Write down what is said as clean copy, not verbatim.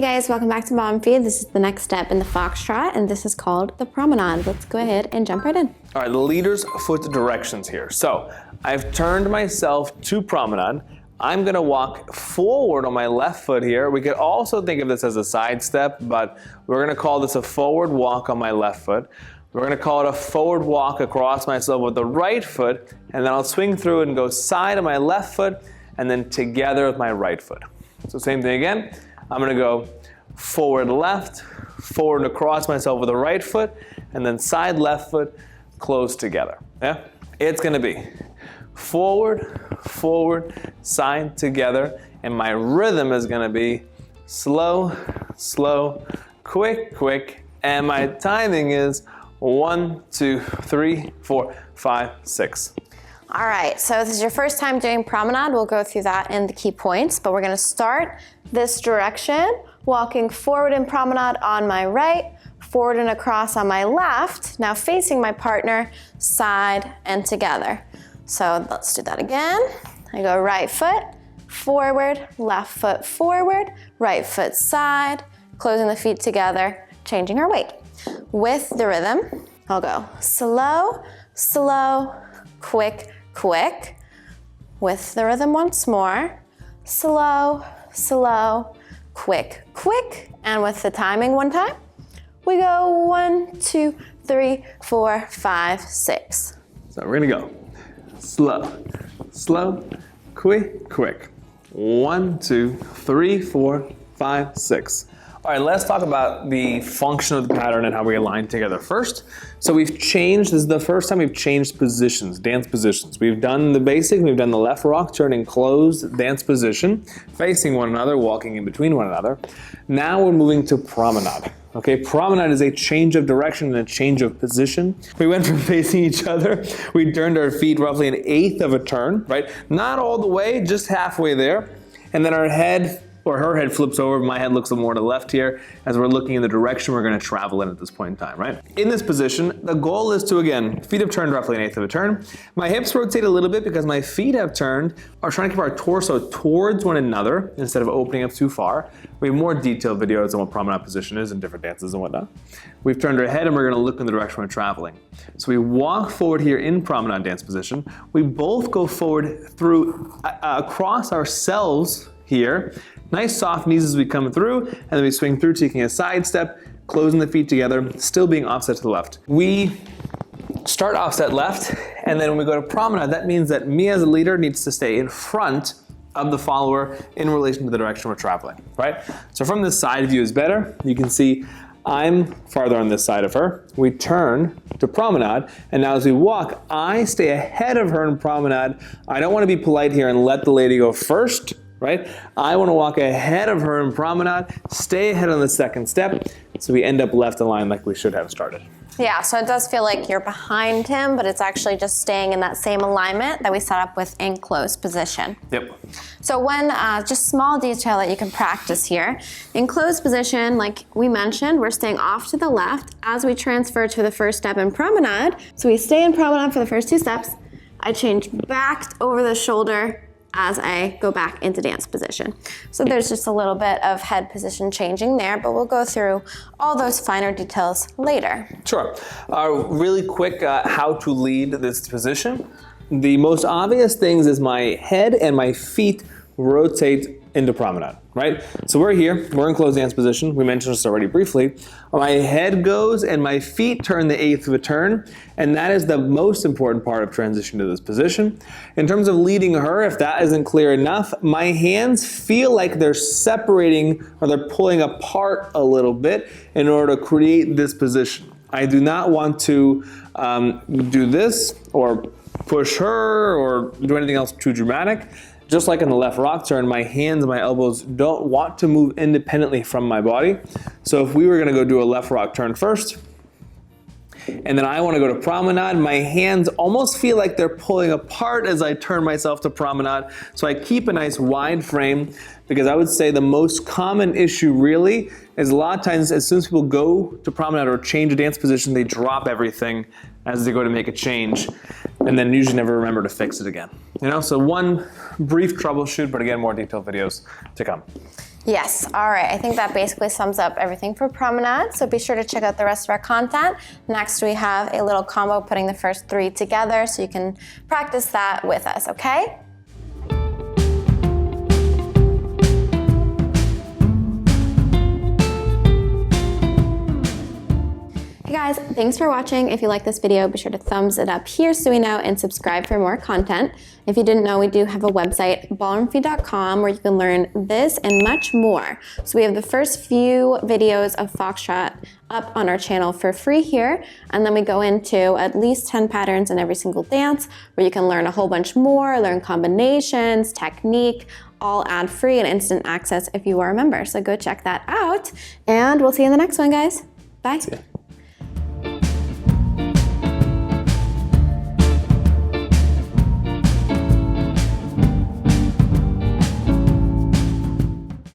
guys, welcome back to Mom Feed. This is the next step in the Foxtrot, and this is called the Promenade. Let's go ahead and jump right in. All right, the leader's foot directions here. So I've turned myself to Promenade. I'm gonna walk forward on my left foot here. We could also think of this as a side step, but we're gonna call this a forward walk on my left foot. We're gonna call it a forward walk across myself with the right foot, and then I'll swing through and go side of my left foot, and then together with my right foot. So same thing again. I'm gonna go forward left, forward and across myself with the right foot, and then side left foot, close together. Yeah? It's gonna be forward, forward, side together, and my rhythm is gonna be slow, slow, quick, quick, and my timing is 1, 2, 3, 4, 5, 6. All right, so this is your first time doing Promenade. We'll go through that in the key points, but we're gonna start this direction, walking forward in Promenade on my right, forward and across on my left, now facing my partner, side and together. So let's do that again. I go right foot, forward, left foot forward, right foot side, closing the feet together, changing our weight. With the rhythm, I'll go slow, slow, quick, quick. With the rhythm once more, slow, slow, quick, quick. And with the timing one time, we go 1, 2, 3, 4, 5, 6. So we're gonna go slow, slow, quick, quick. 1, 2, 3, 4, 5, 6. All right, let's talk about the function of the pattern and how we align together first. So we've changed, this is the first time we've changed positions, dance positions. We've done the basic, we've done the left rock, turning closed dance position, facing one another, walking in between one another. Now we're moving to Promenade. Okay, Promenade is a change of direction and a change of position. We went from facing each other, we turned our feet roughly 1/8 of a turn, right? Not all the way, just halfway there. And then our head, or her head flips over, my head looks more to the left here as we're looking in the direction we're gonna travel in at this point in time, right? In this position, the goal is to, again, feet have turned roughly 1/8 of a turn. My hips rotate a little bit because my feet have turned, are trying to keep our torso towards one another instead of opening up too far. We have more detailed videos on what Promenade position is in different dances and whatnot. We've turned our head and we're gonna look in the direction we're traveling. So we walk forward here in Promenade dance position. We both go forward through, across ourselves here. Nice soft knees as we come through, and then we swing through, taking a side step, closing the feet together, still being offset to the left. We start offset left, and then when we go to Promenade, that means that me as a leader needs to stay in front of the follower in relation to the direction we're traveling, right? So from this side view is better. You can see I'm farther on this side of her. We turn to Promenade, and now as we walk, I stay ahead of her in Promenade. I don't want to be polite here and let the lady go first, right? I want to walk ahead of her in Promenade, stay ahead on the second step, so we end up left in line like we should have started. Yeah, so it does feel like you're behind him, but it's actually just staying in that same alignment that we set up with in closed position. Yep. So one just small detail that you can practice here. In closed position, like we mentioned, we're staying off to the left as we transfer to the first step in Promenade. So we stay in Promenade for the first 2 steps. I change back over the shoulder as I go back into dance position. So there's just a little bit of head position changing there, but we'll go through all those finer details later. Sure. Really quick, how to lead this position. The most obvious things is my head and my feet rotate into Promenade, right? So we're here, we're in closed dance position. We mentioned this already briefly. My head goes and my feet turn the 1/8 of a turn, and that is the most important part of transition to this position. In terms of leading her, if that isn't clear enough, my hands feel like they're separating or they're pulling apart a little bit in order to create this position. I do not want to do this or push her or do anything else too dramatic. Just like in the left rock turn, my hands and my elbows don't want to move independently from my body. So if we were gonna go do a left rock turn first, and then I wanna go to Promenade, my hands almost feel like they're pulling apart as I turn myself to Promenade. So I keep a nice wide frame, because I would say the most common issue really is a lot of times as soon as people go to Promenade or change a dance position, they drop everything as they go to make a change, and then usually never remember to fix it again. You know, so one brief troubleshoot, but again, more detailed videos to come. Yes, all right. I think that basically sums up everything for Promenade. So be sure to check out the rest of our content. Next, we have a little combo putting the first 3 together, so you can practice that with us, okay? Hey guys, thanks for watching. If you like this video, be sure to thumbs it up here so we know and subscribe for more content. If you didn't know, we do have a website, ballroomfeed.com, where you can learn this and much more. So we have the first few videos of Foxtrot up on our channel for free here, and then we go into at least 10 patterns in every single dance, where you can learn a whole bunch more, learn combinations, technique, all ad-free and instant access if you are a member. So go check that out, and we'll see you in the next one, guys. Bye.